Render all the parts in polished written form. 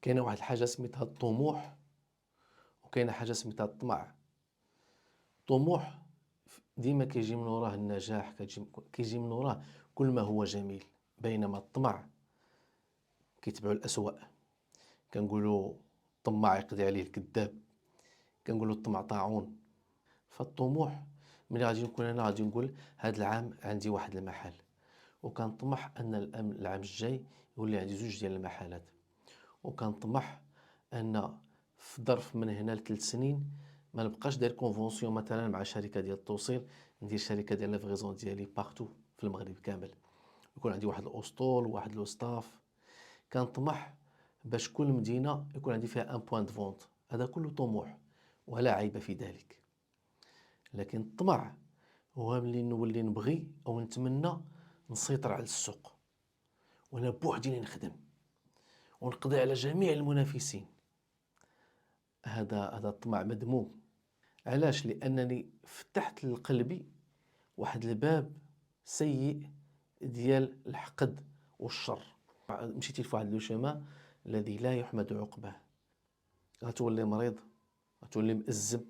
كاينة واحد الحاجة سميتها الطموح، وكاينة حاجة سميتها الطمع. الطموح ديما كيجي من وراه النجاح، كيجي من وراه كل ما هو جميل، بينما الطمع كيتبعو الأسوأ. كنقولوا الطماع يقضي عليه الكذاب، كنقولوا الطمع طاعون. فالطموح ملي غادي نكون انا غادي نقول هاد العام عندي واحد المحل، وكنطمح ان العام الجاي يولي عندي زوج ديال المحلات، وكنطمح ان في ظرف من هنا ل3 سنين ما نبقاش داير كونفونسيون مثلا مع شركه ديال التوصيل، ندير شركه ديال لافغيزون ديالي بارتو في المغرب كامل، يكون عندي واحد الاسطول وواحد لو ستاف. كنطمح باش كل مدينه يكون عندي فيها ان بوين دو فونت. هذا كله طموح ولا عيب في ذلك. لكن الطمع هو ملي نولي نبغي او نتمنى نسيطر على السوق، وانا بوحدي اللي نخدم ونقضي على جميع المنافسين. هذا الطمع مذموم. علاش؟ لانني فتحت لقلبي واحد الباب سيء ديال الحقد والشر. مشيتي لواحد لو شيما الذي لا يحمد عقباه. غتولي مريض، غتولي مأزم،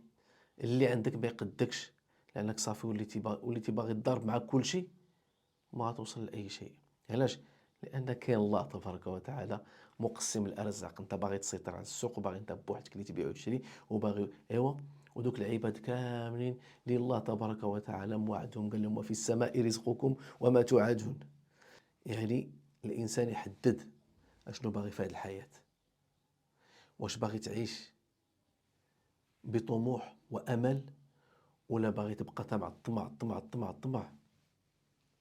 اللي عندك ما يقدكش، لانك صافي وليتي باغي تضارب مع كل شيء، ما غتوصل لاي شيء. علاش؟ لان كاين الله تبارك وتعالى مقسم الارزاق. انت باغي تسيطر على السوق، وباغي انت بوحدك اللي تبيع وتشري، وباغي ايوا، ودوك العباد كاملين اللي الله تبارك وتعالى موعدهم، قال لهم وفي السماء رزقكم وما توعدون. يعني الانسان يحدد اشنو باغي في هذه الحياه. واش باغي تعيش بطموح وامل، ولا باغي تبقى تبع الطمع الطمع الطمع الطمع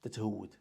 تتهود؟